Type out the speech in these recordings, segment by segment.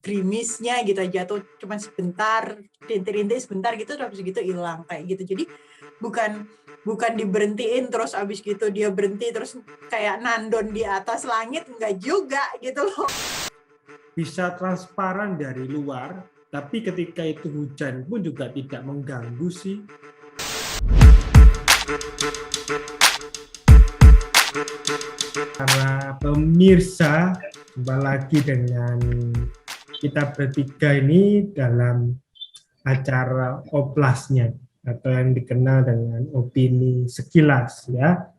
gerimisnya gitu, jatuh cuma sebentar, rintik-rintik sebentar gitu, terus habis gitu hilang kayak gitu. Jadi bukan diberhentiin terus habis gitu dia berhenti terus kayak nandon di atas langit, enggak juga gitu loh. Bisa transparan dari luar, tapi ketika itu hujan pun juga tidak mengganggu sih. Para pemirsa, jumpa lagi dengan kita bertiga ini dalam acara Oplasnya atau yang dikenal dengan opini sekilas ya.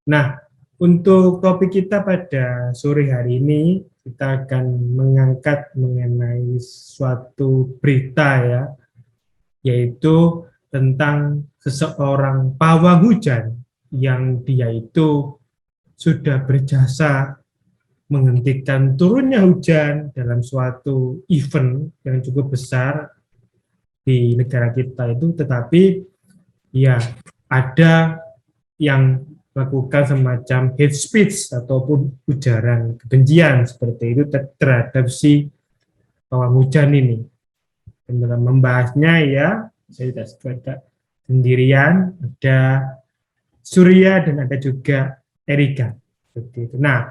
Nah, untuk topik kita pada sore hari ini kita akan mengangkat mengenai suatu berita ya, yaitu tentang seseorang pawang hujan yang dia itu sudah berjasa menghentikan turunnya hujan dalam suatu event yang cukup besar di negara kita itu, tetapi ya ada yang melakukan semacam hate speech ataupun ujaran kebencian seperti itu terhadap si pawang hujan ini. Dan dalam membahasnya ya, saya tidak sendirian, ada Surya dan ada juga Erika. Seperti itu. Nah,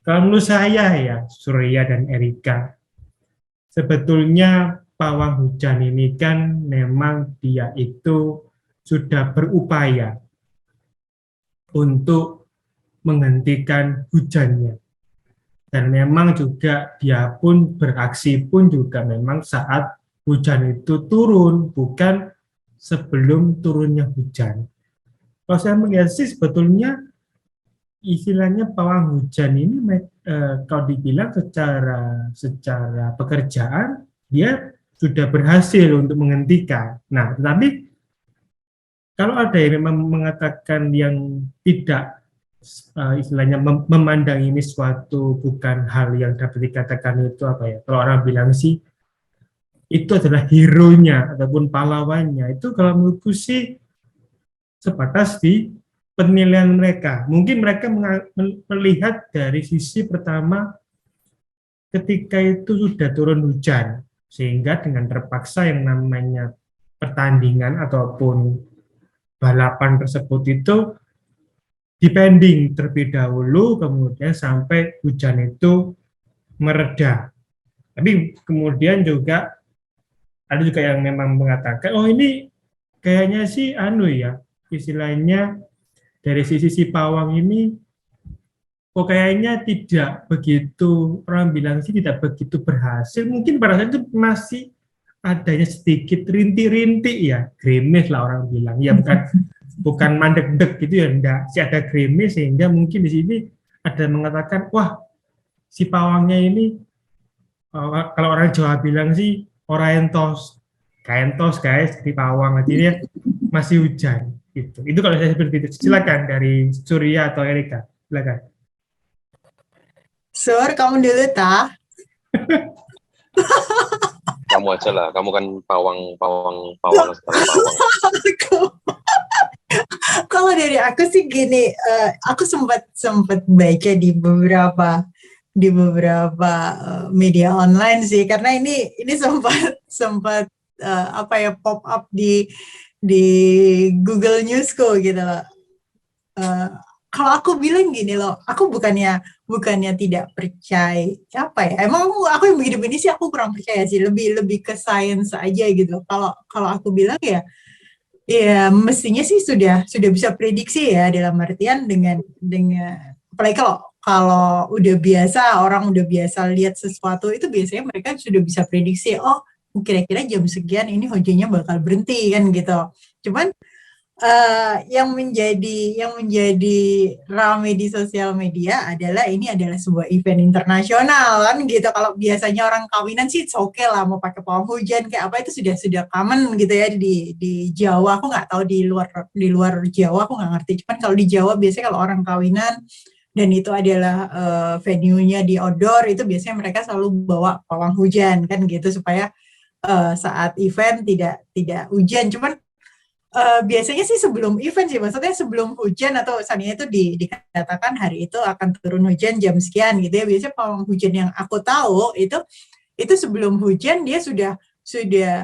kalau menurut saya ya, Surya dan Erika, sebetulnya pawang hujan ini kan memang dia itu sudah berupaya untuk menghentikan hujannya. Dan memang juga dia pun beraksi pun juga memang saat hujan itu turun, bukan sebelum turunnya hujan. Kalau saya melihat sih sebetulnya istilahnya pawang hujan ini kalau dibilang secara pekerjaan dia sudah berhasil untuk menghentikan. Nah, tetapi kalau ada yang memang mengatakan yang tidak istilahnya memandang ini suatu bukan hal yang dapat dikatakan itu apa ya, kalau orang bilang sih itu adalah hero-nya ataupun pahlawannya, itu kalau menurutku sih sebatas di penilaian mereka. Mungkin mereka melihat dari sisi pertama ketika itu sudah turun hujan, sehingga dengan terpaksa yang namanya pertandingan ataupun balapan tersebut itu dipending terlebih dahulu, kemudian sampai hujan itu mereda. Tapi kemudian juga ada juga yang memang mengatakan, oh ini kayaknya sih istilahnya dari sisi si pawang ini, kok kayaknya tidak begitu, orang bilang sih tidak begitu berhasil. Mungkin pada saat itu masih adanya sedikit rintik-rintik ya, gerimis lah orang bilang. Ya bukan mandek-dek gitu ya, enggak. Si ada gerimis sehingga mungkin di sini ada mengatakan, wah si pawangnya ini, kalau orang Jawa bilang sih, oraentos, kaentos guys, di pawang, akhirnya masih hujan. Gitu. Itu kalau saya seperti itu. Silakan dari Surya atau Erika, silakan. Sur, kamu dulu tah. Kamu aja lah, kamu kan pawang segala pawang. Kalau dari aku sih gini, aku sempat baca di beberapa media online sih, karena ini sempat pop up di Google Newsku gitu loh. Kalau aku bilang gini loh, aku bukannya tidak percaya emang aku yang begini sih aku kurang percaya sih, lebih ke sains aja gitu. Kalau aku bilang ya mestinya sih sudah bisa prediksi ya, dalam artian dengan apalagi kalau orang udah biasa lihat sesuatu itu, biasanya mereka sudah bisa prediksi, oh kira-kira jam sekian ini hujannya bakal berhenti kan gitu. Cuman yang menjadi ramai di sosial media adalah ini adalah sebuah event internasional kan gitu. Kalau biasanya orang kawinan sih oke lah mau pakai pawang hujan kayak apa, itu sudah common gitu ya di Jawa. Aku nggak tahu di luar Jawa, aku nggak ngerti. Cuman kalau di Jawa biasanya kalau orang kawinan dan itu adalah venue-nya di outdoor, itu biasanya mereka selalu bawa pawang hujan kan gitu, supaya saat event tidak hujan. Cuman biasanya sih sebelum event sih, maksudnya sebelum hujan atau misalnya itu dikatakan hari itu akan turun hujan jam sekian gitu ya. Biasanya pawang hujan yang aku tahu itu itu sebelum hujan dia sudah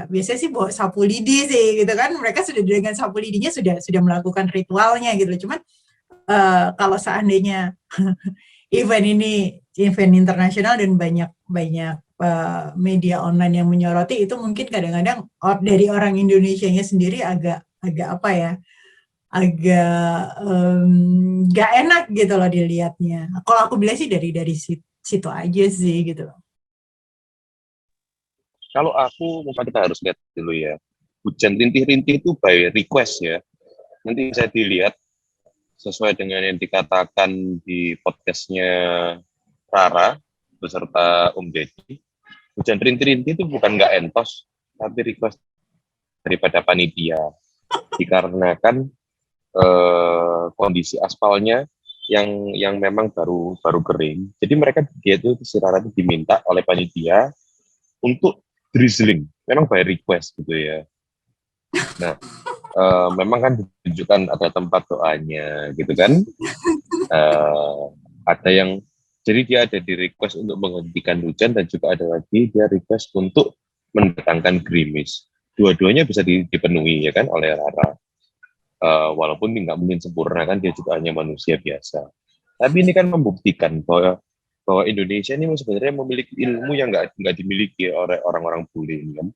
biasanya sih bawa sapu lidi sih gitu kan, mereka sudah dengan sapu lidinya sudah melakukan ritualnya gitu. Cuman kalau seandainya event internasional dan banyak media online yang menyoroti itu, mungkin kadang-kadang dari orang Indonesianya sendiri agak apa ya, agak nggak enak gitu loh dilihatnya. Kalau aku bilang sih dari situ aja sih gitu loh. Kalau aku, mungkin kita harus lihat dulu ya. Hujan rintih-rintih itu by request ya. Nanti bisa dilihat sesuai dengan yang dikatakan di podcastnya Rara beserta Om Deddy. Hujan rintih-rintih itu bukan nggak entos, tapi request daripada panitia. Dikarenakan kondisi aspalnya yang memang baru kering. Jadi dia itu si Rara itu diminta oleh panitia untuk drizzling, memang by request gitu ya. Nah, memang kan ditunjukkan ada tempat doanya gitu kan. Ada yang, jadi dia ada di request untuk menghentikan hujan, dan juga ada lagi dia request untuk mendatangkan gerimis. Dua-duanya bisa dipenuhi ya kan oleh Rara. Walaupun nggak mungkin sempurna kan, dia juga hanya manusia biasa. Tapi ini kan membuktikan bahwa Indonesia ini sebenarnya memiliki ilmu yang nggak dimiliki oleh orang-orang bule ini kan.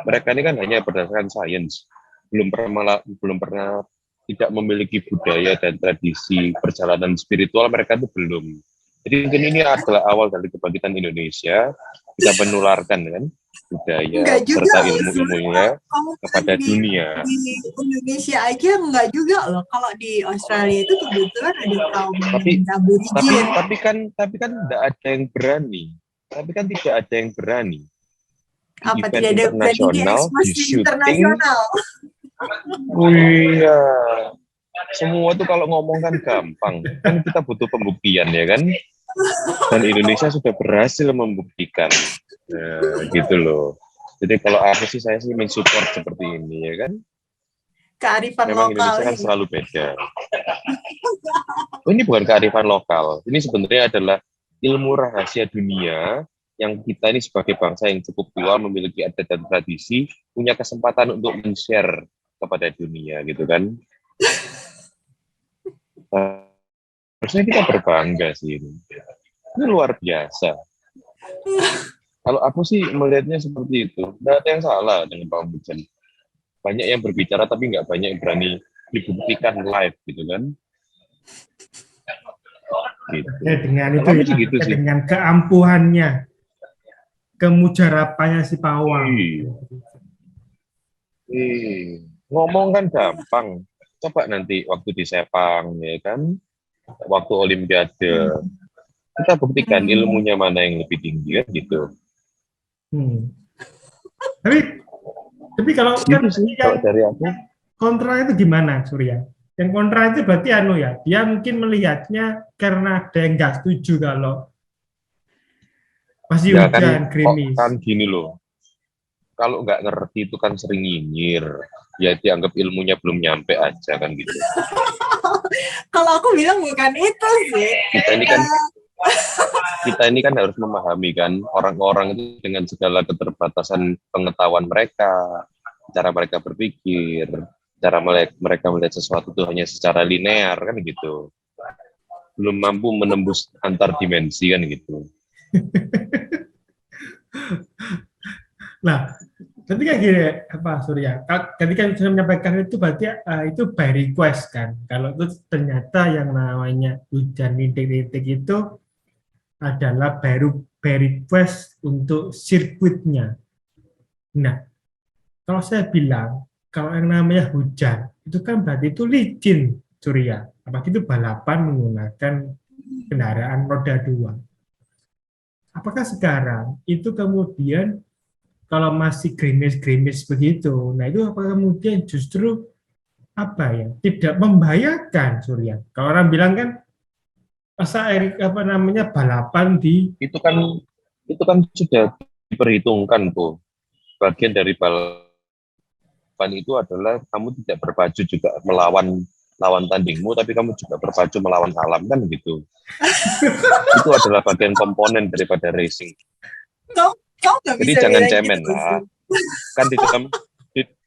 Mereka ini kan hanya berdasarkan sains, belum pernah tidak memiliki budaya dan tradisi perjalanan spiritual, mereka itu belum. Jadi mungkin ini adalah awal dari kebangkitan Indonesia, kita menularkan kan budaya serta ilmu-ilmunya kepada dunia. Di Indonesia aja enggak juga loh. Kalau di Australia itu kebetulan ada kaum Aborigin. Tapi kan tidak ada yang berani. Tapi kan tidak ada yang berani. Apa tidak ada berani di eksposi internasional? Oh iya. Semua tuh kalau ngomong kan gampang. Kan kita butuh pembuktian ya kan. Dan Indonesia sudah berhasil membuktikan. Gitu loh. Jadi kalau aku sih, saya sih mensupport seperti ini ya kan. Kearifan memang lokal. Indonesia kan selalu beda. Ini bukan kearifan lokal. Ini sebenarnya adalah ilmu rahasia dunia yang kita ini sebagai bangsa yang cukup tua, memiliki adat dan tradisi, punya kesempatan untuk men-share kepada dunia gitu kan. Harusnya kita berbangga sih ini. Ini luar biasa. Kalau aku sih melihatnya seperti itu. Tidak ada yang salah dengan Pak Hujan. Banyak yang berbicara tapi nggak banyak yang berani dibuktikan live gitu kan. Gitu. Ya, dengan itu ya, gitu dengan keampuhannya, kemujarapannya si Pawang. Ngomong kan gampang. Coba nanti waktu di Sepang ya kan, waktu Olimpiade, kita buktikan ilmunya mana yang lebih tinggi kan gitu. Tapi kalau gitu sih, kalau dari aku kontra itu gimana, Surya? Yang kontra itu berarti ya, dia mungkin melihatnya karena ada yang nggak setuju kalau masih ya hujan, gerimis. Kan gini loh, kalau nggak ngerti itu kan sering nyinyir, ya dianggap ilmunya belum nyampe aja kan gitu. Kalau aku bilang bukan itu sih. Kita ini kan harus memahami kan, orang-orang itu dengan segala keterbatasan pengetahuan mereka, cara mereka berpikir, cara mereka melihat sesuatu itu hanya secara linear kan gitu, belum mampu menembus antar dimensi kan gitu. Nah, ketika gini apa Surya, ketika saya menyampaikan itu berarti itu by request kan. Kalau itu ternyata yang namanya hujan rintik-rintik itu adalah by request untuk sirkuitnya. Nah, kalau saya bilang, kalau yang namanya hujan, itu kan berarti itu licin, Surya. Apalagi itu balapan menggunakan kendaraan roda 2. Apakah sekarang itu kemudian kalau masih gerimis-gerimis begitu, nah itu apakah kemudian justru tidak membahayakan, Surya? Kalau orang bilang kan masa balapan di itu kan sudah diperhitungkan tuh, bagian dari balapan itu adalah kamu tidak berbaju juga melawan lawan tandingmu, tapi kamu juga berbaju melawan alam kan gitu. Itu adalah bagian komponen daripada racing. Kamu nggak Jadi bisa jangan bilang cemen gitu, lah. Sul. Kan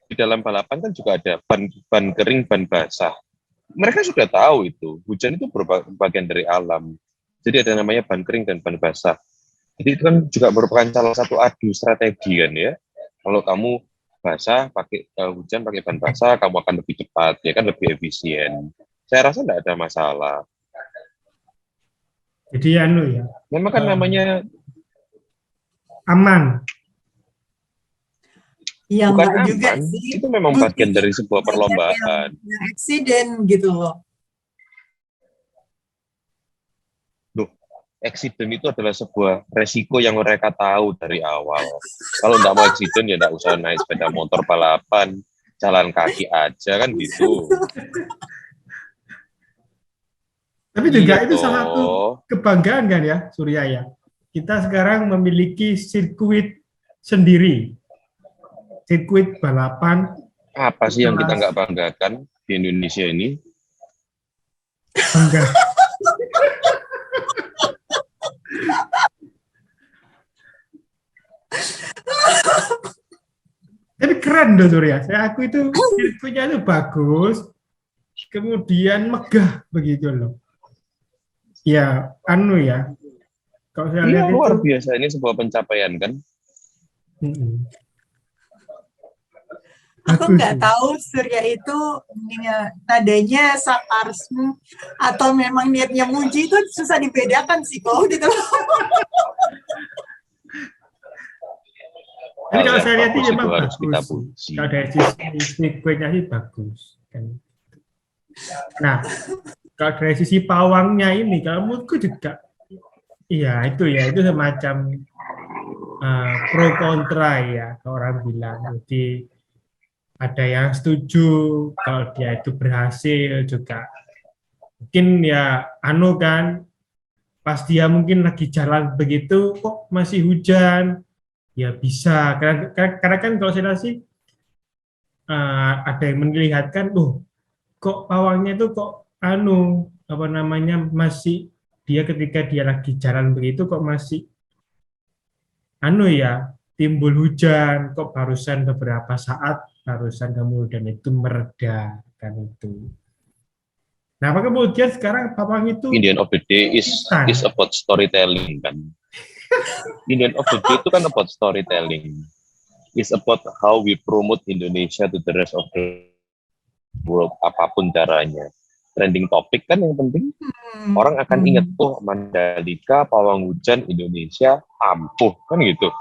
di dalam balapan kan juga ada ban kering, ban basah. Mereka sudah tahu itu. Hujan itu bagian dari alam. Jadi ada namanya ban kering dan ban basah. Jadi itu kan juga merupakan salah satu adu strategi kan ya. Kalau kamu basah pakai hujan pakai ban basah, kamu akan lebih cepat, ya kan lebih efisien. Saya rasa tidak ada masalah. Jadi ya, Memang kan namanya aman. Ya bukan enggak juga aman, sih. itu memang bagian dari sebuah Banyak perlombaan. yang accident gitu loh. Loh, accident itu adalah sebuah resiko yang mereka tahu dari awal. Kalau nggak mau accident ya nggak usah naik sepeda motor balapan, jalan kaki aja kan gitu. Tapi juga Iya itu salah satu toh. kebanggaan kan ya, Surya ya. Kita sekarang memiliki sirkuit sendiri, sirkuit balapan. Apa sih yang kita Kelas nggak banggakan di Indonesia ini? bangga. Tapi keren dong Surya. Saya aku itu sirkuitnya itu bagus, kemudian megah begitu loh. Ya, ya. Kalau saya Iya lihat luar itu, biasa, ini sebuah pencapaian kan. Aku bagus nggak sih. tahu Surya itu nadanya sarkasme atau memang niatnya muji, itu susah dibedakan sih kok gitu. Tapi Hal kalau yang saya lihat bagus ini itu memang harus kita bagus sih. puji. Kalau dari sisi sirkuitnya sih bagus. Kan. Nah, kalau dari sisi pawangnya ini, kalau menurutku juga, iya itu semacam pro kontra ya, kalau orang bilang. Jadi ada yang setuju kalau dia itu berhasil juga. Mungkin ya kan, pas dia mungkin lagi jalan begitu, kok masih hujan, ya bisa. Karena kan kalau saya lihat sih, ada yang melihatkan, kok pawangnya itu kok masih dia ketika dia lagi jalan begitu kok masih timbul hujan, kok barusan beberapa saat barusan kemudian itu mereda kan itu. Nah, maka kemudian sekarang pawang itu In the end of the day is about storytelling kan. In the end of the day itu kan about storytelling. It's about how we promote Indonesia to the rest of the world, apapun caranya. Trending topik kan yang penting. Orang akan ingat, Mandalika, pawang hujan Indonesia ampuh, kan gitu.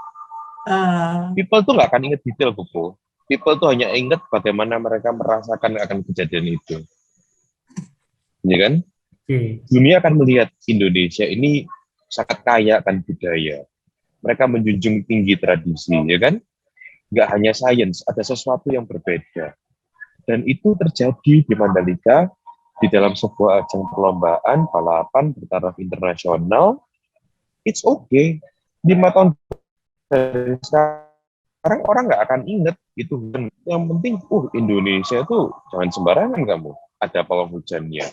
People tuh nggak akan ingat detail, Buku. People tuh hanya ingat bagaimana mereka merasakan akan kejadian itu. Ya kan? Dunia akan melihat Indonesia ini sangat kaya akan budaya. Mereka menjunjung tinggi tradisi, ya kan? Nggak hanya sains, ada sesuatu yang berbeda. Dan itu terjadi di Mandalika, di dalam sebuah ajang perlombaan, balapan bertaraf internasional. It's okay. 5 tahun dari sekarang orang nggak akan ingat itu. Yang penting, Indonesia tuh jangan sembarangan kamu. Ada pawang hujannya.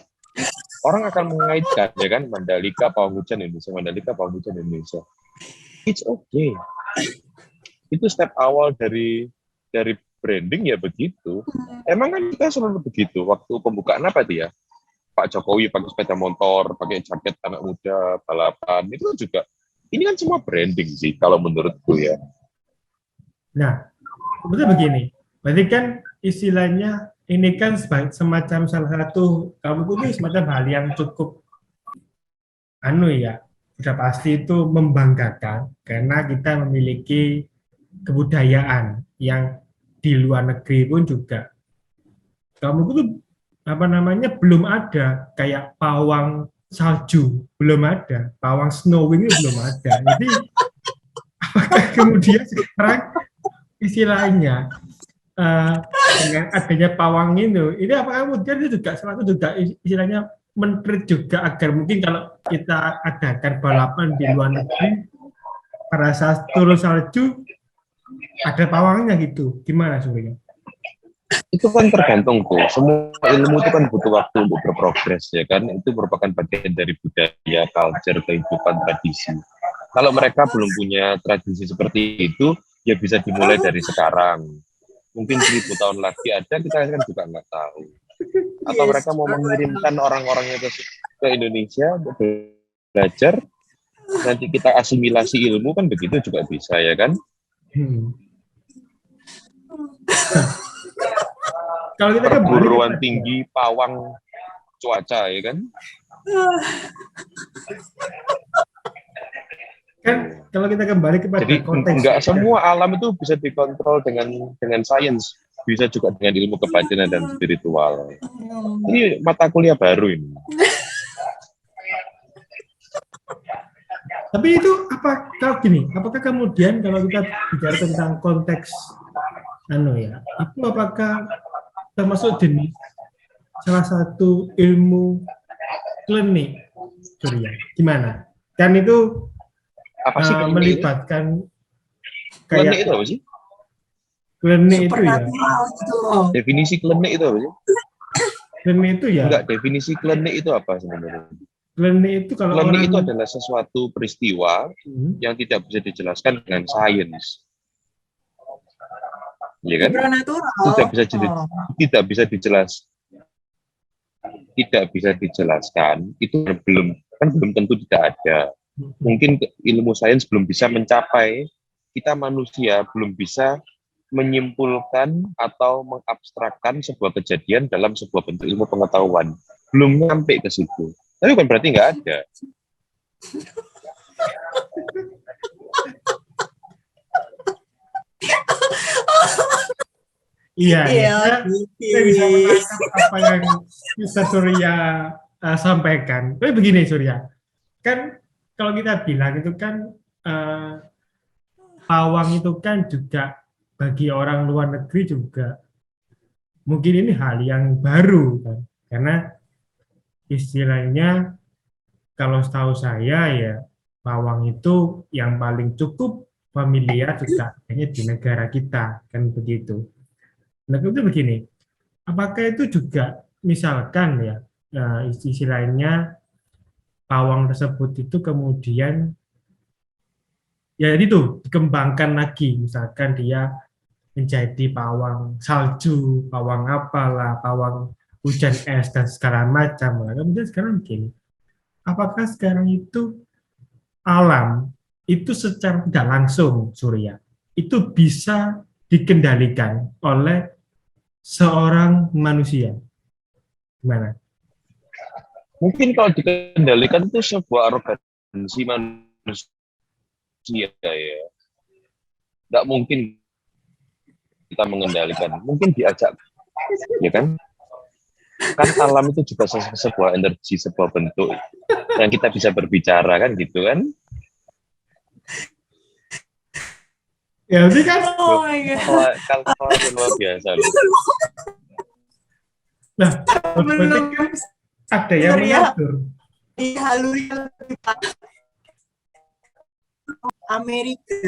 Orang akan mengaitkan, ya kan, Mandalika pawang hujan Indonesia, Mandalika pawang hujan Indonesia. It's okay. Itu step awal dari branding ya begitu. Emang kan kita selalu begitu. Waktu pembukaan apa dia? Pak Jokowi pakai sepeda motor, pakai jaket anak muda, balapan. Itu juga, ini kan semua branding sih kalau menurutku ya. Nah, sebetulnya begini. Berarti kan istilahnya ini kan semacam salah satu, kamu ini semacam hal yang cukup sudah pasti itu membanggakan karena kita memiliki kebudayaan yang di luar negeri pun juga kamu itu belum ada kayak pawang salju, belum ada pawang snowing itu belum ada. Jadi apakah kemudian sekarang istilahnya dengan adanya pawang ini apakah kemudian itu juga salah satu juga istilahnya menteri juga agar mungkin kalau kita adakan balapan di luar negeri pada saat turun salju ada pawangnya gitu, gimana sebenarnya? Itu kan tergantung tuh. Semua ilmu itu kan butuh waktu untuk berprogres ya kan. Itu merupakan bagian dari budaya, culture, kehidupan, tradisi. Kalau mereka belum punya tradisi seperti itu, ya bisa dimulai dari sekarang. Mungkin 1000 tahun lagi ada, kita kan juga nggak tahu. Atau Yes, mereka mau mengirimkan orang-orangnya ke Indonesia untuk belajar, nanti kita asimilasi ilmu, kan begitu juga bisa, ya kan? Hmm. Kalau kita kembali Perguruan kepada- tinggi pawang cuaca, ya kan? kan kalau kita kembali kepada Jadi konteks nggak semua alam itu bisa dikontrol dengan sains, bisa juga dengan ilmu kebatinan dan spiritual. Ini mata kuliah baru ini. Tapi itu apa kalau gini, apakah kemudian kalau kita bicara tentang konteks itu apakah termasuk jenis salah satu ilmu klinik, Surya? Gimana? Kan itu Apa sih klinik itu? melibatkan Klinik kayak itu apa sih? klinik itu ya. supernatural gitu loh. Definisi klinik itu apa sih? Klinik itu ya. Enggak, definisi klinik itu apa sebenarnya? Klinik itu kalau Klinik orang itu adalah sesuatu peristiwa yang tidak bisa dijelaskan dengan sains. Iya kan? Supernatural. Tidak bisa dijelaskan, itu belum tentu tidak ada. Mungkin ilmu sains belum bisa mencapai, kita manusia belum bisa menyimpulkan atau mengabstrakkan sebuah kejadian dalam sebuah bentuk ilmu pengetahuan. Belum sampai ke situ. Tapi bukan berarti nggak ada. Iya, Iya, saya bisa menangkap apa yang bisa Surya sampaikan. Tapi begini Surya, kan kalau kita bilang itu kan pawang itu kan juga bagi orang luar negeri juga mungkin ini hal yang baru kan, karena istilahnya kalau setahu saya ya pawang itu yang paling cukup familiar juga kayaknya di negara kita kan begitu. Nah itu begini, apakah itu juga misalkan ya istilahnya pawang tersebut itu kemudian ya itu dikembangkan lagi, misalkan dia menjadi pawang salju, pawang apalah, pawang hujan es dan segala macam. Kemudian sekarang begini, apakah sekarang itu alam itu secara tidak langsung Surya itu bisa dikendalikan oleh seorang manusia? Gimana? Mungkin kalau dikendalikan itu sebuah arogansi manusia ya. Tidak mungkin kita mengendalikan. Mungkin diajak, ya kan? Kan alam itu juga sebuah energi, sebuah bentuk yang kita bisa berbicara kan gitu kan? Ya berarti kan Oh my God. Kalau luar biasa loh. nah berarti kan ada yang mengatur. Di halunya Amerika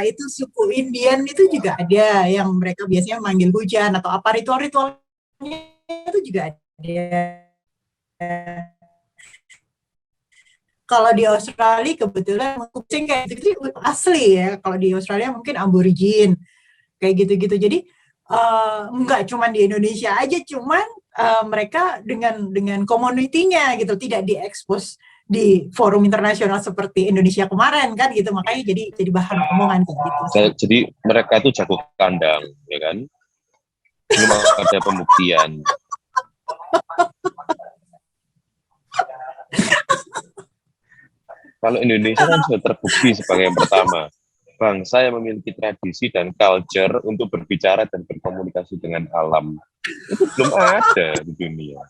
itu suku Indian itu juga ada yang mereka biasanya manggil hujan atau apa ritual-ritualnya itu juga ada. Kalau di Australia kebetulan kucing kayak gitu asli ya. Kalau di Australia mungkin aborigin kayak gitu-gitu. Jadi nggak cuma di Indonesia aja, cuman mereka dengan komunitinya gitu tidak diekspos di forum internasional seperti Indonesia kemarin kan gitu, makanya jadi bahan omongan kayak gitu. Jadi mereka tuh jago kandang, ya kan? Belum ada pembuktian. Kalau Indonesia kan sudah terbukti sebagai yang pertama, bangsa yang memiliki tradisi dan culture untuk berbicara dan berkomunikasi dengan alam. Itu belum ada di dunia.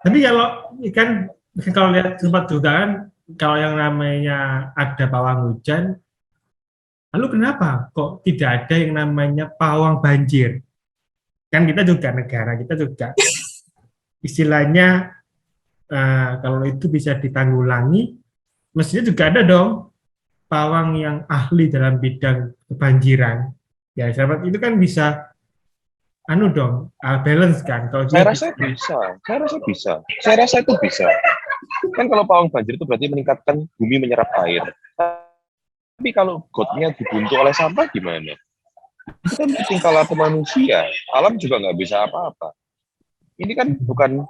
Tapi kalau lihat sempat juga kan, kalau yang namanya ada pawang hujan, lalu kenapa kok tidak ada yang namanya pawang banjir? Kan kita juga negara, kita juga istilahnya kalau itu bisa ditanggulangi, mestinya juga ada dong pawang yang ahli dalam bidang kebanjiran. Ya, sahabat itu kan bisa balance kan. Kalau Saya rasa bisa. Saya rasa itu bisa. Kan kalau pawang banjir itu berarti meningkatkan bumi menyerap air. Tapi kalau gotnya dibuntu oleh sampah gimana? Itu kan tingkah laku manusia. Alam juga nggak bisa apa-apa. Ini kan bukan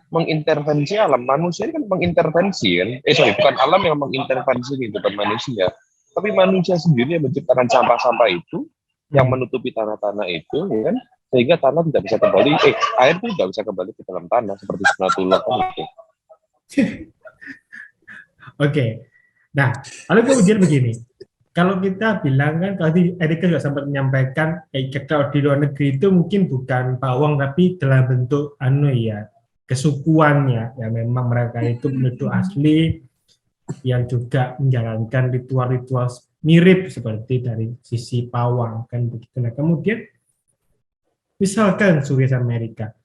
mengintervensi alam. Manusia ini kan mengintervensi kan. Bukan alam yang mengintervensi kehidupan manusia. Tapi manusia sendiri yang menciptakan sampah-sampah itu, yang menutupi tanah-tanah itu, ya kan? Sehingga tanah tidak bisa kembali, air itu tidak bisa kembali ke dalam tanah, seperti sunatullah kan itu. Oke. Nah, lalu kemudian begini. Kalau kita bilang kan, tadi Erika juga sempat menyampaikan, kalau di luar negeri itu mungkin bukan pawang, tapi dalam bentuk kesukuannya. Ya memang mereka itu penduduk asli yang juga menjalankan ritual-ritual mirip seperti dari sisi pawang kan begitu. Nah kemudian misalkan Suria Amerika,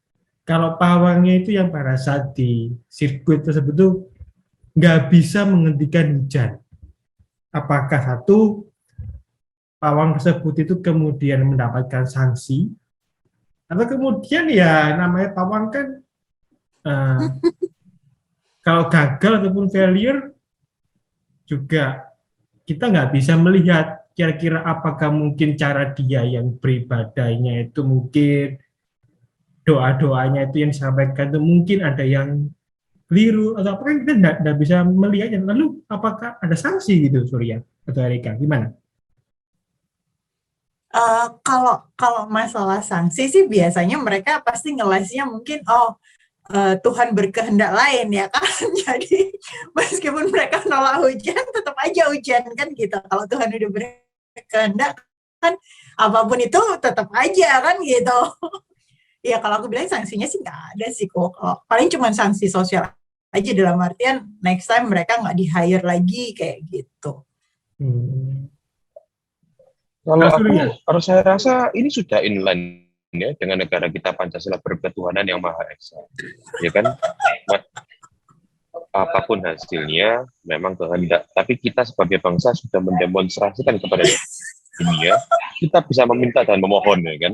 kalau pawangnya itu yang pada saat di sirkuit tersebut itu nggak bisa menghentikan hujan, apakah satu pawang tersebut itu kemudian mendapatkan sanksi, atau kemudian ya namanya pawang kan kalau gagal ataupun failure juga kita nggak bisa melihat kira-kira apakah mungkin cara dia yang beribadahnya itu mungkin doa-doanya itu yang disampaikan itu mungkin ada yang keliru atau apa, kan kita nggak bisa melihatnya. Lalu apakah ada sanksi gitu Surya atau Erika, gimana? Kalau masalah sanksi sih biasanya mereka pasti ngelesnya mungkin Tuhan berkehendak lain ya kan. Jadi meskipun mereka nolak hujan, tetap aja hujan kan gitu. Kalau Tuhan udah berkehendak kan apapun itu tetap aja kan gitu. Ya kalau aku bilang sanksinya sih nggak ada sih kok. Paling cuma sanksi sosial aja dalam artian next time mereka nggak di-hire lagi kayak gitu. Kalau saya rasa ini sudah inline ya dengan negara kita Pancasila berketuhanan yang Maha Esa, ya kan? Apapun hasilnya memang kehendak, tapi kita sebagai bangsa sudah mendemonstrasikan kepada dunia kita bisa meminta dan memohon, ya kan?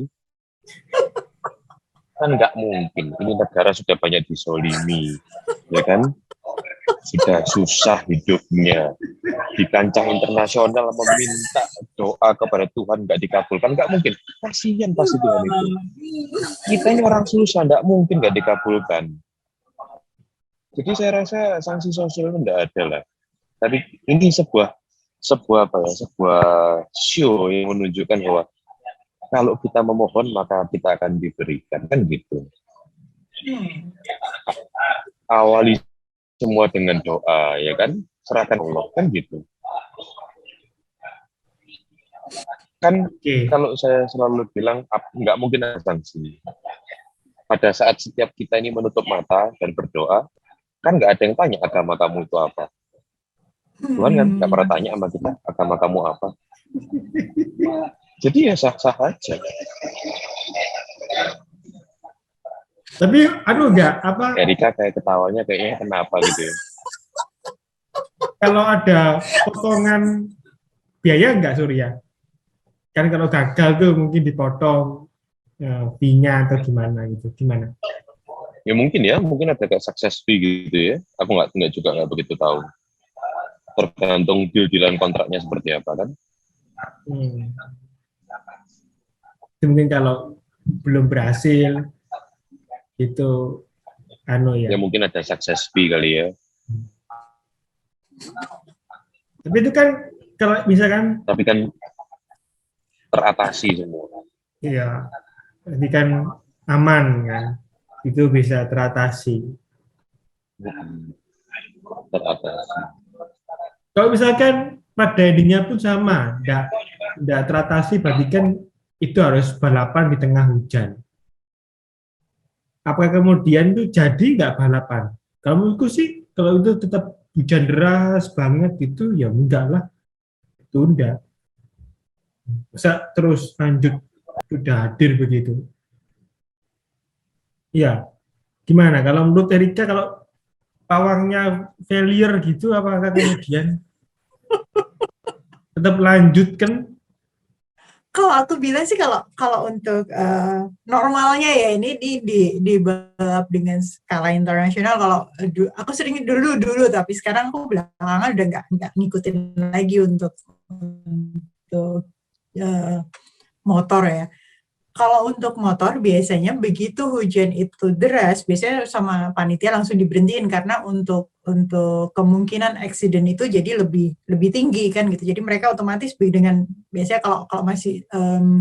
Kan nggak mungkin, ini negara sudah banyak disolimi, ya kan? Sudah susah hidupnya, di kancah internasional meminta doa kepada Tuhan nggak dikabulkan, nggak mungkin. Kasihan pasti Tuhan itu. Kita ini orang susah, nggak mungkin nggak dikabulkan. Jadi saya rasa sanksi sosial itu nggak ada lah. Tapi ini sebuah show yang menunjukkan bahwa kalau kita memohon maka kita akan diberikan, kan gitu. Awali semua dengan doa, ya kan? Serahkan Allah, kan gitu. Kan kalau saya selalu bilang nggak mungkin ada sanksi. Pada saat setiap kita ini menutup mata dan berdoa, kan nggak ada yang tanya agama kamu itu apa. Tuhan kan nggak pernah tanya sama kita agama kamu apa. Jadi ya sah-sah aja. Tapi enggak apa? Erika kayak ketawanya kayaknya kenapa gitu ya? Kalau ada potongan biaya enggak Surya? Kan kalau gagal tuh mungkin dipotong fee-nya atau gimana gitu, gimana? Ya mungkin ada kayak success fee gitu ya. Aku nggak begitu tahu. Tergantung deal-dealan kontraknya seperti apa kan. Mungkin kalau belum berhasil itu ya mungkin ada success fee kali ya. Tapi itu kan kalau misalkan tapi kan teratasi semua. Iya. Ini kan aman kan. Itu bisa teratasi. Teratasi. Kalau misalkan pada endingnya pun sama, enggak teratasi, berarti kan itu harus balapan di tengah hujan. Apakah kemudian itu jadi nggak balapan? Kalau menurutku sih, kalau itu tetap hujan deras banget gitu, ya enggak lah. Tunda. Masa terus lanjut, sudah hadir begitu. Ya, gimana? Kalau menurut Erika, kalau pawangnya failure gitu, apakah kemudian tetap lanjut kan? aku bilang sih kalau kalau untuk normalnya ya ini di balap dengan skala internasional. Kalau aku sering dulu tapi sekarang aku belakangan udah nggak ngikutin lagi untuk motor ya. Kalau untuk motor biasanya begitu hujan itu deras, biasanya sama panitia langsung diberhentiin karena untuk kemungkinan accident itu jadi lebih tinggi kan gitu. Jadi mereka otomatis dengan biasanya kalau masih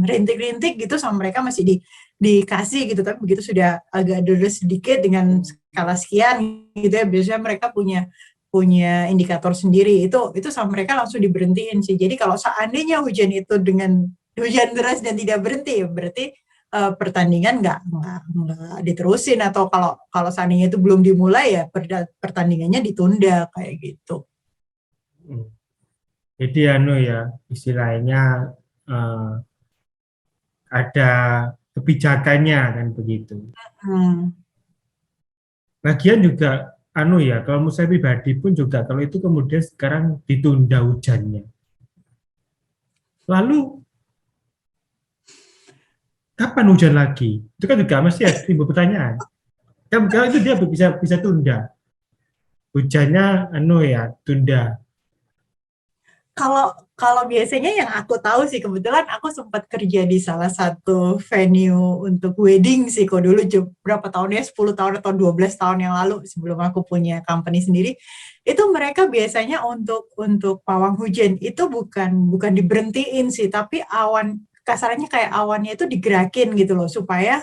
rintik-rintik gitu sama mereka masih dikasih gitu, tapi begitu sudah agak deras sedikit dengan skala sekian gitu ya, biasanya mereka punya indikator sendiri, itu sama mereka langsung diberhentiin sih. Jadi kalau seandainya hujan itu dengan hujan deras dan tidak berhenti, berarti pertandingan nggak diterusin, atau kalau seandainya itu belum dimulai ya pertandingannya ditunda kayak gitu. Jadi ya istilahnya ada kebijakannya kan begitu. Lagian juga ya kalau menurut saya pribadi pun juga kalau itu kemudian sekarang ditunda hujannya, lalu kapan hujan lagi? Itu kan juga mesti ya timbul pertanyaan. Kan kalau itu dia bisa tunda. Hujannya ya tunda. Kalau biasanya yang aku tahu sih, kebetulan aku sempat kerja di salah satu venue untuk wedding sih kok dulu berapa tahun ya, 10 tahun atau 12 tahun yang lalu sebelum aku punya company sendiri. Itu mereka biasanya untuk pawang hujan itu bukan diberhentiin sih, tapi kasarnya kayak awannya itu digerakin gitu loh supaya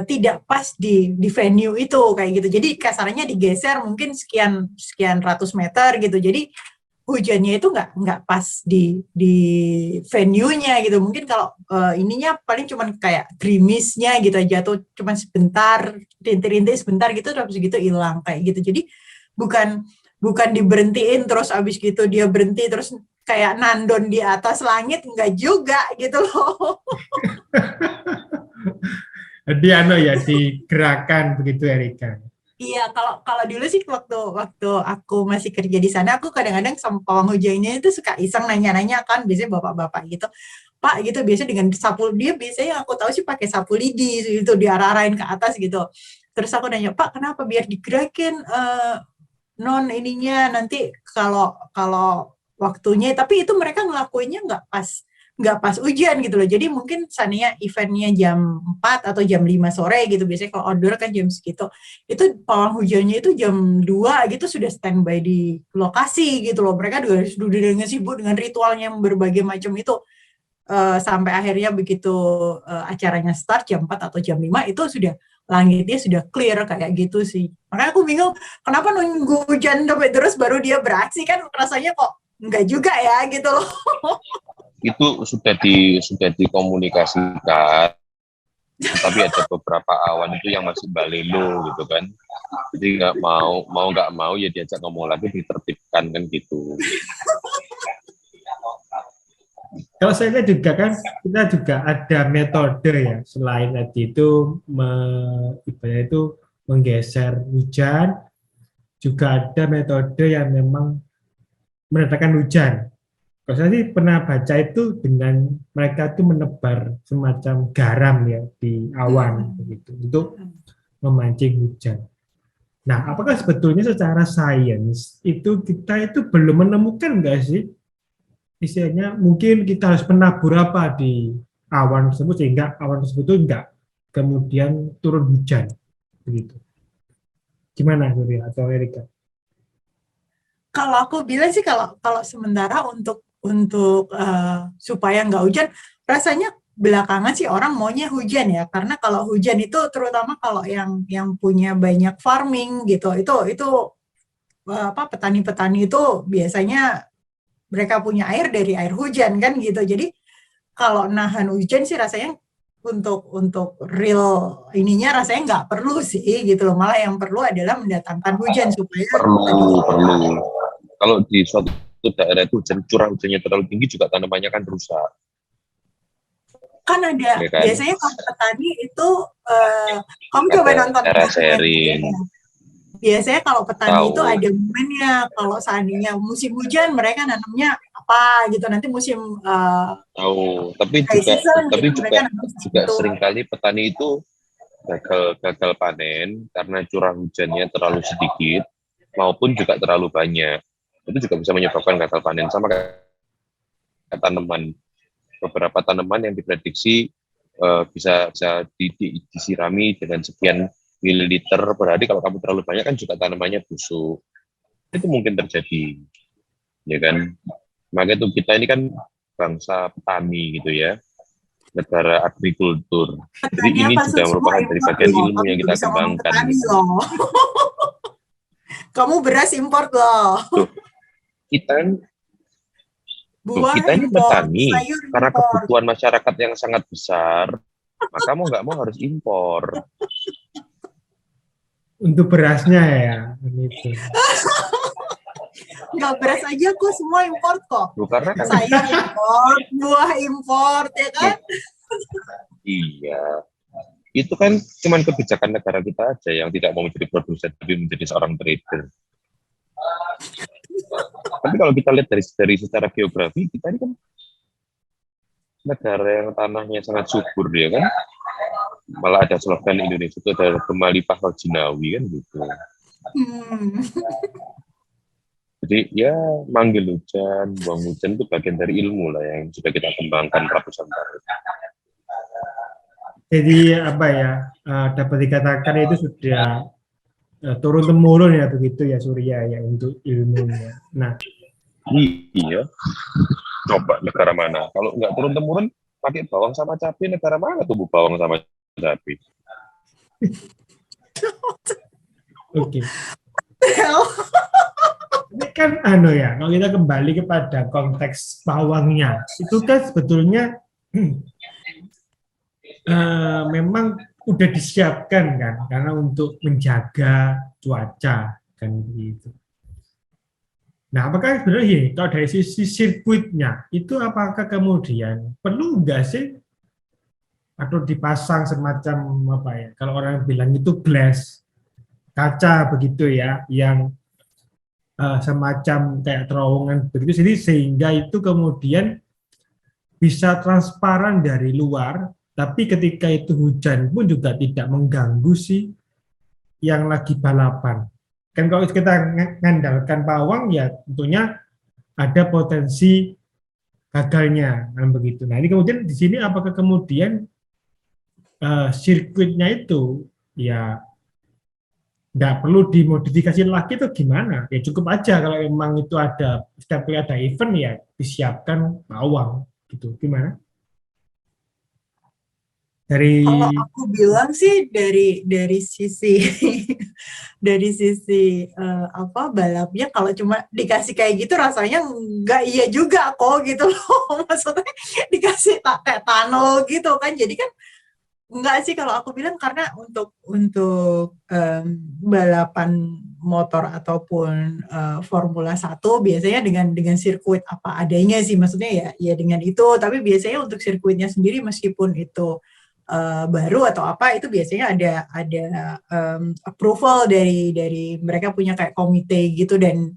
tidak pas di venue itu kayak gitu. Jadi kasarnya digeser mungkin sekian ratus meter gitu. Jadi hujannya itu nggak pas di venue-nya gitu. Mungkin kalau ininya paling cuman kayak gerimisnya gitu aja, atau cuman sebentar, rintik-rintik sebentar gitu, terus gitu hilang kayak gitu. Jadi bukan diberhentiin terus abis gitu dia berhenti terus kayak nandon di atas langit, enggak juga gitu loh. Jadi ya digerakkan begitu Erika. Iya, kalau dulu sih waktu aku masih kerja di sana, aku kadang-kadang sama pawang hujannya itu suka iseng nanya-nanya kan, biasanya bapak-bapak gitu, Pak gitu, biasanya dengan sapu, dia biasanya aku tahu sih pakai sapu lidi itu diarah-arahin ke atas gitu. Terus aku nanya, Pak kenapa biar digerakin non ininya nanti kalau waktunya, tapi itu mereka ngelakuinnya nggak pas ujian gitu loh. Jadi mungkin misalnya eventnya jam 4 atau jam 5 sore gitu, biasanya kalau outdoor kan jam segitu, itu pawang hujannya itu jam 2 gitu sudah standby di lokasi gitu loh. Mereka juga sudah dengan sibuk dengan ritualnya yang berbagai macam itu, sampai akhirnya begitu acaranya start jam 4 atau jam 5 itu sudah langitnya sudah clear kayak gitu sih. Makanya aku bingung kenapa nunggu hujan sampai terus baru dia beraksi, kan rasanya kok enggak juga ya gitu loh. Itu sudah dikomunikasikan, tapi ada beberapa awan itu yang masih balelo gitu kan. Jadi nggak mau ya diajak ngomong lagi, ditertibkan kan gitu. Kalau saya lihat juga kan kita juga ada metode ya, selain tadi itu menggeser hujan, juga ada metode yang memang mendatangkan hujan. Kalau saya sih pernah baca itu dengan mereka itu menebar semacam garam ya di awan begitu untuk memancing hujan. Nah, apakah sebetulnya secara sains itu kita itu belum menemukan nggak sih? Istilahnya mungkin kita harus menabur apa di awan tersebut sehingga awan tersebut itu enggak kemudian turun hujan begitu. Gimana Surya atau Erika? Kalau aku bilang sih kalau sementara untuk supaya nggak hujan, rasanya belakangan sih orang maunya hujan ya, karena kalau hujan itu terutama kalau yang punya banyak farming gitu, itu petani-petani itu biasanya mereka punya air dari air hujan kan gitu. Jadi kalau nahan hujan sih rasanya untuk real ininya rasanya nggak perlu sih gitu loh. Malah yang perlu adalah mendatangkan hujan supaya perlu. Kalau di suatu daerah itu curah hujannya terlalu tinggi juga tanamannya kan rusak. Kan ada Ya kan? biasanya kalau petani itu kamu coba nonton sharing. biasanya kalau petani itu Tahu. ada momennya. Kalau seandainya musim hujan mereka nanamnya apa gitu. Nanti musim Tahu, tapi dry juga season tapi gitu juga mereka nanam juga sesuatu. seringkali petani itu gagal panen karena curah hujannya terlalu sedikit maupun juga terlalu banyak. Itu juga bisa menyebabkan gagal panen sama kayak tanaman. Beberapa tanaman yang diprediksi bisa disirami dengan sekian mililiter per hari. Kalau kamu terlalu banyak kan juga tanamannya busuk. Itu mungkin terjadi, ya kan? Maka itu kita ini kan bangsa petani gitu ya, negara agrikultur. Jadi Petani ini apa juga semua merupakan dari import bagian loh. ilmu Kamu yang nggak kita bisa ngomong kembangkan petani gitu. loh. Kamu beras import loh. Tuh, kita Buah kita ini import, petani sayur karena import. kebutuhan masyarakat yang sangat besar, maka mau nggak mau harus impor. Untuk berasnya ya, gitu. Nggak beras aja kok, semua import kok. Loh, karena kan Sayur import, buah import, ya kan? iya, itu kan cuman kebijakan negara kita aja yang tidak mau menjadi produsen tapi menjadi seorang trader. Tapi kalau kita lihat dari secara geografi, kita ini kan negara yang tanahnya sangat subur ya kan. Malah ada slogan Indonesia itu adalah Gema Limpah Laut Jinawi kan gitu. Jadi ya manggil hujan, buang hujan itu bagian dari ilmu lah yang sudah kita kembangkan ratusan tahun. Jadi apa ya, dapat dikatakan itu sudah turun temurun ya begitu ya Surya ya untuk ilmunya. Nah, Iya, coba negara mana? Kalau nggak turun temurun pakai bawang sama cabai, negara mana tumbuh bawang sama cabai? oke. Ini kan ya, kalau kita kembali kepada konteks bawangnya, itu kan sebetulnya memang udah disiapkan kan, karena untuk menjaga cuaca kan gitu. Nah, apakah sebenarnya ini, kalau dari sisi sirkuitnya, itu apakah kemudian perlu nggak sih atau dipasang semacam apa ya? Kalau orang bilang itu glass kaca begitu ya, yang semacam kayak terowongan begitu, jadi sehingga itu kemudian bisa transparan dari luar, tapi ketika itu hujan pun juga tidak mengganggu si yang lagi balapan. Kan kalau kita mengandalkan pawang ya tentunya ada potensi gagalnya kan begitu. Nah ini kemudian di sini apakah kemudian sirkuitnya itu ya nggak perlu dimodifikasi lagi atau gimana? Ya cukup aja kalau memang itu ada setiap kali ada event ya disiapkan pawang gitu. Gimana? Dari Kalau aku bilang sih dari sisi dari sisi apa balapnya, kalau cuma dikasih kayak gitu rasanya nggak iya juga kok gitu loh. Maksudnya dikasih kayak tunnel gitu kan, jadi kan nggak sih kalau aku bilang, karena untuk balapan motor ataupun Formula 1 biasanya dengan sirkuit apa adanya sih, maksudnya ya dengan itu. Tapi biasanya untuk sirkuitnya sendiri meskipun itu baru atau apa, itu biasanya ada approval dari mereka, punya kayak komite gitu. Dan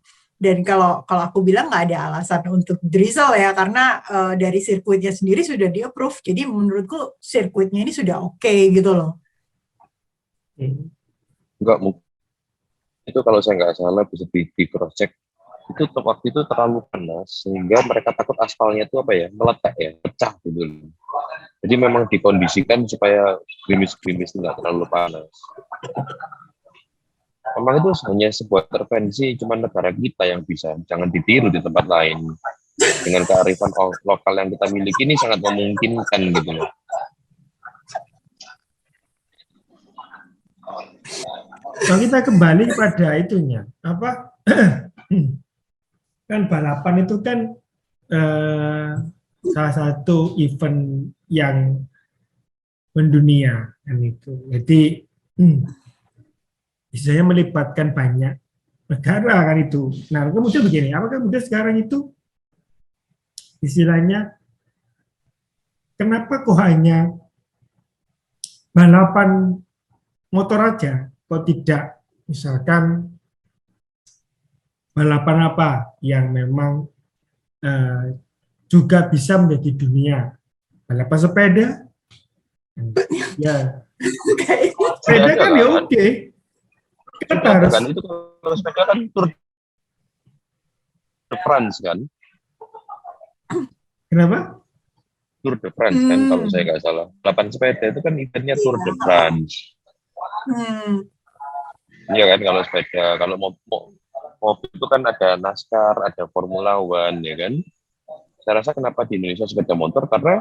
kalau aku bilang nggak ada alasan untuk drizzle ya, karena dari sirkuitnya sendiri sudah di-approve. Jadi menurutku sirkuitnya ini sudah oke gitu loh. Enggak mungkin. Itu kalau saya nggak salah bisa di cross check. Itu waktu itu terlalu panas sehingga mereka takut aspalnya itu apa ya, meletak ya, pecah gitu. Jadi memang dikondisikan supaya gerimis-gerimis nggak terlalu panas. Memang itu hanya sebuah intervensi cuma negara kita yang bisa, jangan ditiru di tempat lain. Dengan kearifan lokal yang kita miliki ini sangat memungkinkan gitu loh. kalau kita kembali pada itunya, apa kan balapan itu kan salah satu event yang mendunia kan itu. Jadi istilahnya melibatkan banyak negara kan itu. Nah kemudian begini, apakah kemudian sekarang itu istilahnya kenapa kok hanya balapan motor aja, kok tidak misalkan balapan apa yang memang juga bisa menjadi dunia, balapan sepeda, ya sepeda kan ya oke, kita harus kan itu kalau sepeda kan Tour de France kan, kenapa? Tour de France kan kalau saya nggak salah. Balapan sepeda itu kan eventnya Tour de France. Iya kan kalau sepeda, kalau mobil itu kan ada NASCAR, ada Formula One, ya kan. Saya rasa kenapa di Indonesia sepeda motor, karena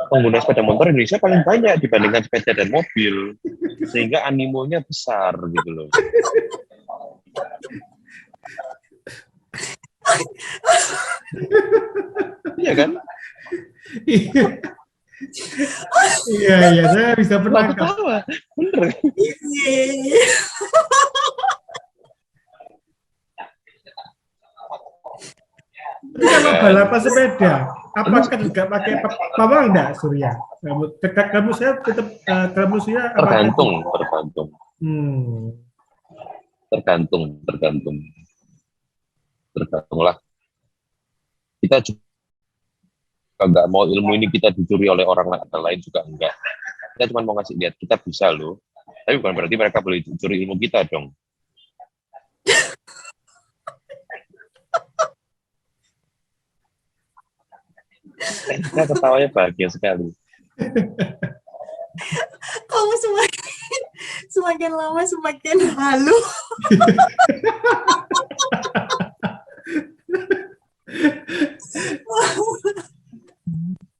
pengguna sepeda motor Indonesia paling banyak dibandingkan sepeda dan mobil, sehingga animonya besar gitu loh. Iya kan? Iya, saya bisa menangkap. Bener. Kalau balapan sepeda, apakah juga pakai pawang enggak, Surya? Kamu saya tetap kamu saya tergantung lah. Kita juga nggak mau ilmu ini kita dicuri oleh orang lain juga enggak. Kita cuma mau ngasih lihat kita bisa loh. Tapi bukan berarti mereka boleh curi ilmu kita dong. Kita ketawanya bahagia sekali. Kamu semakin lama semakin halu.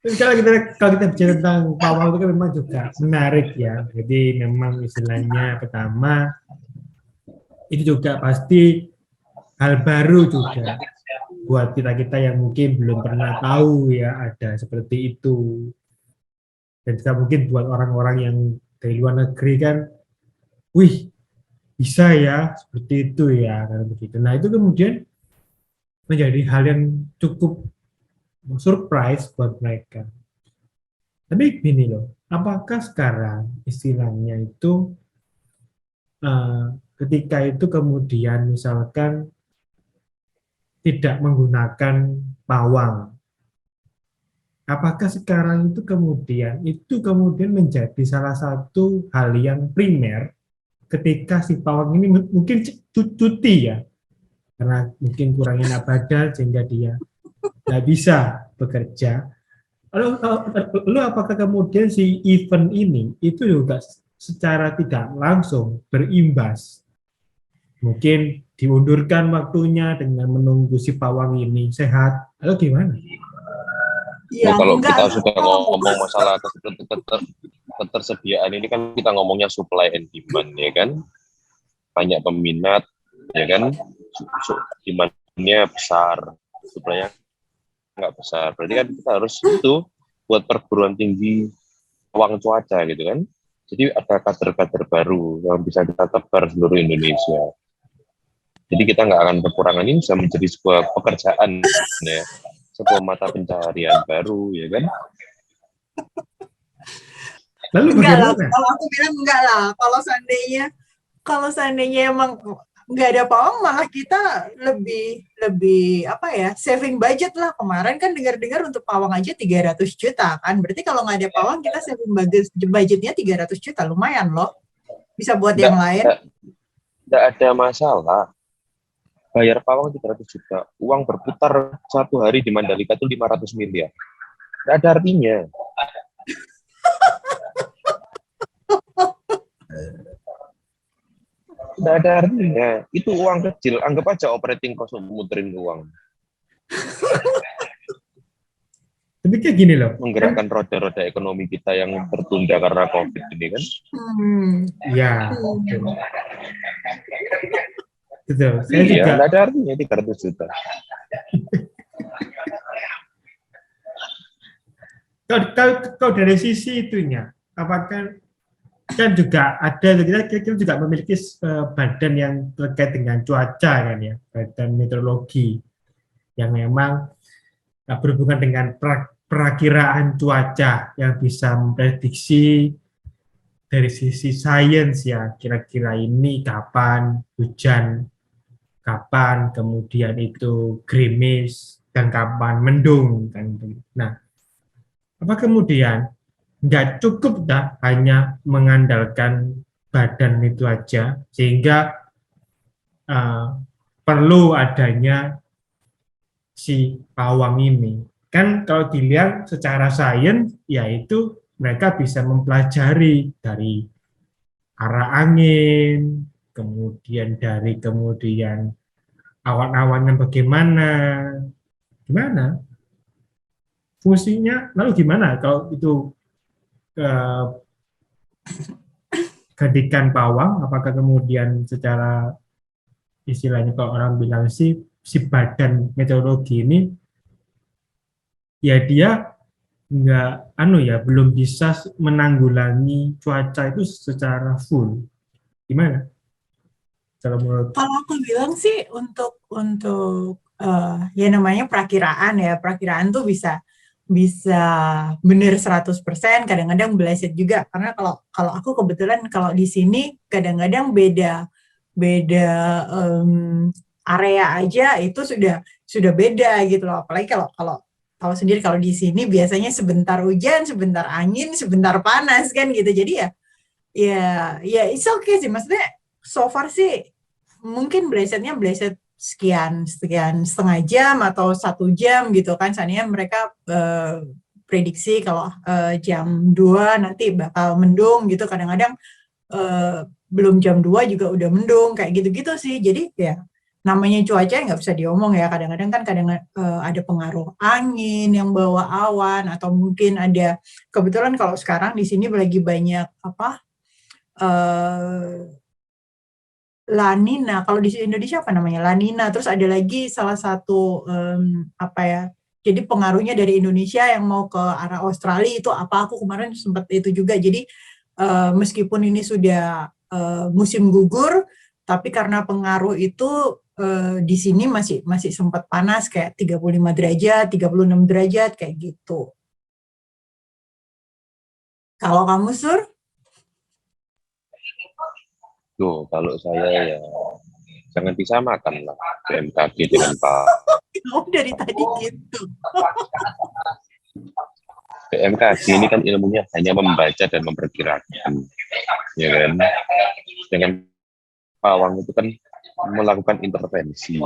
Kalau kita bicara tentang pawang itu kan memang juga menarik ya. Jadi memang istilahnya pertama itu juga pasti hal baru juga buat kita yang mungkin belum pernah tahu ya ada seperti itu. Dan juga mungkin buat orang-orang yang dari luar negeri kan, wih bisa ya seperti itu ya, karena begitu. Nah itu kemudian menjadi hal yang cukup surprise buat mereka. Tapi gini loh, apakah sekarang istilahnya itu ketika itu kemudian misalkan tidak menggunakan pawang, apakah sekarang itu kemudian menjadi salah satu hal yang primer ketika si pawang ini mungkin cuti ya, karena mungkin kurangnya badan sehingga dia nggak bisa bekerja. Lalu apakah kemudian si event ini itu juga secara tidak langsung berimbas? Mungkin diundurkan waktunya dengan menunggu si pawang ini sehat, atau gimana? Ya, kalau kita sudah ngomong masalah ketersediaan ini kan kita ngomongnya supply and demand, ya kan? Banyak peminat, ya kan? Demand-nya besar, supply-nya nggak besar. Berarti kan kita harus itu buat perguruan tinggi pawang cuaca gitu kan. Jadi ada kader-kader baru yang bisa kita tebar seluruh Indonesia. Jadi kita nggak akan kekurangan, ini bisa menjadi sebuah pekerjaan ya, sebuah mata pencaharian baru ya kan. Lalu bagaimana? Kalau aku bilang enggak lah. Kalau seandainya emang nggak ada pawang, malah kita lebih apa ya, saving budget lah. Kemarin kan dengar-dengar untuk pawang aja 300 juta kan. Berarti kalau nggak ada pawang kita saving budgetnya 300 juta, lumayan loh. Bisa buat yang lain. Nggak ada masalah. Bayar pawang 300 juta, uang berputar satu hari di Mandalika itu 500 miliar. Nggak ada artinya. Nggak ada artinya. Itu uang kecil. Anggap aja operating cost muterin uang. Tapi kayak gini loh. Menggerakkan roda-roda ekonomi kita yang tertunda karena COVID ini kan. Iya. Betul. Saya iya, juga. nggak ada artinya 300 juta. Kalau dari sisi itunya, apakah kan juga ada, kita juga memiliki badan yang terkait dengan cuaca kan ya, badan meteorologi yang memang berhubungan dengan perakiraan cuaca yang bisa memprediksi dari sisi sains ya, kira-kira ini kapan hujan, kapan kemudian itu gerimis, dan kapan mendung. Kan. Nah, apa kemudian nggak cukup dah hanya mengandalkan badan itu aja, sehingga uh, perlu adanya si pawang ini. Kan kalau dilihat secara sains, yaitu mereka bisa mempelajari dari arah angin, kemudian dari kemudian awan-awannya bagaimana, gimana fungsinya, lalu gimana kalau itu eh, gantikan pawang, apakah kemudian secara istilahnya kalau orang bilang sih si badan meteorologi ini ya dia nggak belum bisa menanggulangi cuaca itu secara full, gimana kalau menurut Kalau aku bilang sih untuk ya namanya perakiraan ya. Perakiraan tuh bisa bisa benar 100%, kadang-kadang meleset juga. Karena kalau kalau aku kebetulan kalau di sini kadang-kadang beda beda area aja itu sudah beda gitu loh. Apalagi kalau kalau tahu sendiri kalau di sini biasanya sebentar hujan, sebentar angin, sebentar panas kan gitu. Jadi ya ya it's okay sih. Maksudnya so far sih mungkin bleset sekian sekian setengah jam atau 1 jam gitu kan. Seandainya mereka prediksi kalau jam 2 nanti bakal mendung gitu. Kadang-kadang belum jam 2 juga udah mendung kayak gitu-gitu sih. Jadi ya namanya cuaca nggak bisa diomong ya. Kadang-kadang kan ada pengaruh angin yang bawa awan, atau mungkin ada kebetulan kalau sekarang di sini lagi banyak apa La Nina. Kalau di Indonesia apa namanya? La Nina. Terus ada lagi salah satu apa ya? Jadi pengaruhnya dari Indonesia yang mau ke arah Australia itu apa? Aku kemarin sempat itu juga. Jadi meskipun ini sudah musim gugur, tapi karena pengaruh itu di sini masih masih sempat panas kayak 35 derajat, 36 derajat kayak gitu. Kalau kamu Sur? Tuh, kalau saya ya jangan disamakan lah BMKG dengan Pak. Kamu dari tadi gitu. BMKG ini kan ilmunya hanya membaca dan memperkirakan, ya kan? Dengan pawang itu kan melakukan intervensi.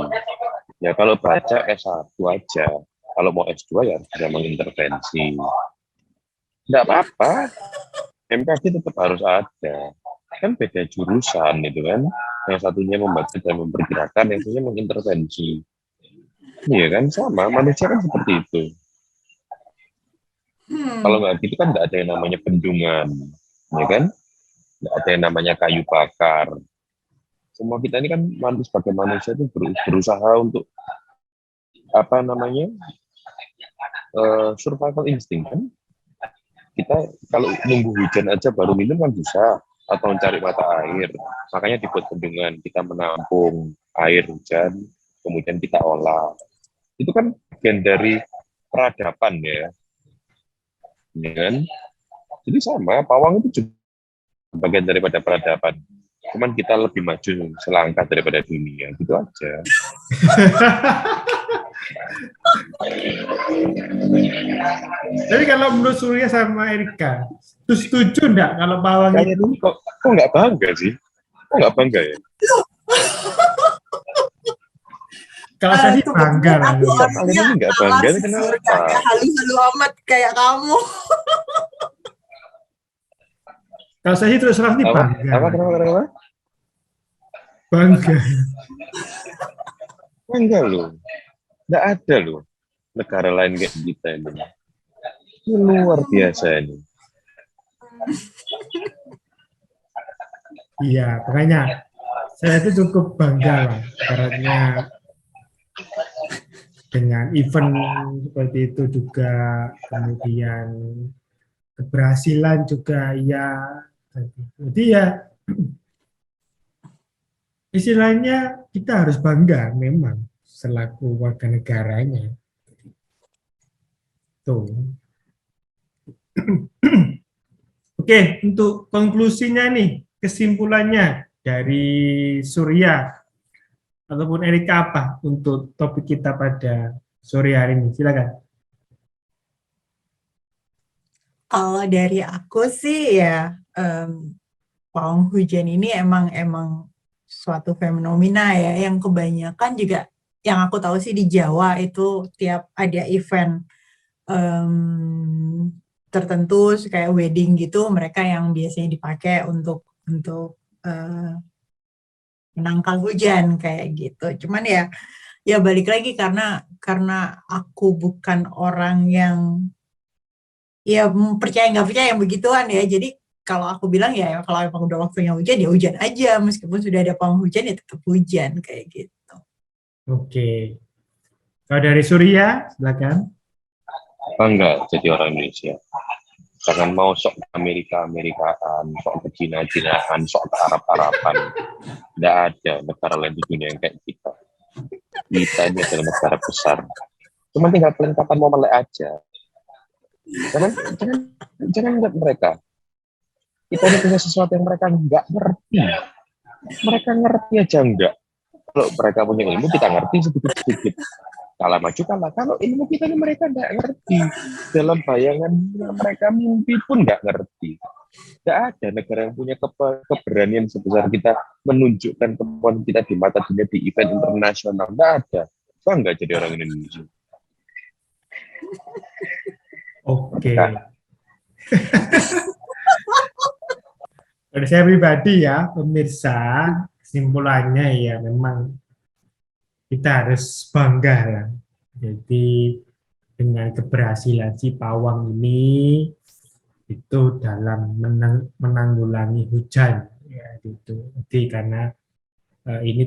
Ya kalau baca S1 aja, kalau mau S2 ya bisa mengintervensi. Nggak apa-apa, BMKG tetap harus ada. Kan beda jurusan itu kan. Yang satunya membaca dan memperkirakan, yang satunya mengintervensi. Iya kan, sama. Manusia kan seperti itu. Kalau nggak gitu kan nggak ada yang namanya bendungan, ya kan? Nggak ada yang namanya kayu bakar. Semua kita ini kan sebagai manusia itu berusaha untuk apa namanya survival instinct kan. Kita kalau nunggu hujan aja baru minum kan bisa, atau mencari mata air. Makanya dibuat bendungan, kita menampung air hujan, kemudian kita olah. Itu kan bagian dari peradaban ya kan? Jadi sama, pawang itu juga bagian daripada peradaban. Cuman kita lebih maju selangkah daripada dunia, gitu aja. Jadi kalau menurut Surya sama Erika, setuju enggak kalau pawang Kalian itu ini kok nggak bangga sih? Kok nggak bangga ya? kalau saya sih bangga Kebetulan lah. aku Kok kalian orangnya ini nggak alas bangga? Sur, Kenapa? nggak halu-halu amat kayak kamu. Kalau saya sih terus terang sih Apa? bangga. Apa? Kenapa? Bangga. Bangga loh. Nggak ada loh negara lain kayak kita ini. Ini luar biasa ini. Iya, makanya saya itu cukup bangga lah karena dengan event seperti itu juga, kemudian keberhasilan juga ya. Jadi ya istilahnya kita harus bangga memang selaku warga negaranya. Tuh. Oke, untuk konklusinya nih, kesimpulannya dari Surya ataupun Erika apa untuk topik kita pada sore hari ini? Silakan. Kalau dari aku sih ya, pawang hujan ini emang suatu fenomena ya, yang kebanyakan juga yang aku tahu sih di Jawa itu tiap ada event tertentu kayak wedding gitu, mereka yang biasanya dipakai untuk menangkal hujan kayak gitu. Cuman ya balik lagi karena aku bukan orang yang ya percaya nggak percaya yang begituan ya. Jadi kalau aku bilang ya kalau emang udah waktunya hujan ya hujan aja, meskipun sudah ada pawang hujan ya tetap hujan kayak gitu. Oke. Kalau dari Surya, silakan. Bangga jadi orang Indonesia. Jangan mau sok Amerika-Amerikaan, sok ke Cina-Cinaan, sok ke Arab-Araban. Tidak ada negara lain di dunia yang kayak kita. Kita ini adalah negara besar. Cuma tinggal kapan mau melek aja. Jangan lihat mereka. Kita ini punya sesuatu yang mereka nggak ngerti. Mereka ngerti aja enggak. Kalau mereka punya ilmu, kita ngerti sedikit-sedikit. Kalah maju kalah. Kalau ilmu kita ini mereka nggak ngerti. Dalam bayangan mereka mimpi pun nggak ngerti. Nggak ada negara yang punya keberanian sebesar kita menunjukkan kemampuan kita di mata dunia di event internasional. Nggak ada. Bangga jadi orang Indonesia. Oke. Dari saya pribadi ya, pemirsa, kesimpulannya ya memang kita harus bangga ya. Jadi dengan keberhasilan si pawang ini itu dalam menanggulangi hujan ya gitu. Jadi karena ini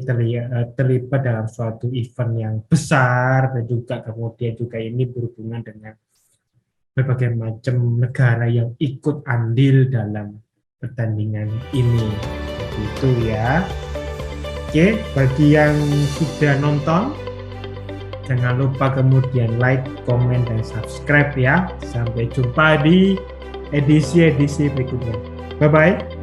terlibat dalam suatu event yang besar dan juga kemudian juga ini berhubungan dengan berbagai macam negara yang ikut andil dalam pertandingan ini. Itu ya. Oke, bagi yang sudah nonton, jangan lupa kemudian like, komen, dan subscribe ya. Sampai jumpa di edisi-edisi berikutnya. Bye-bye.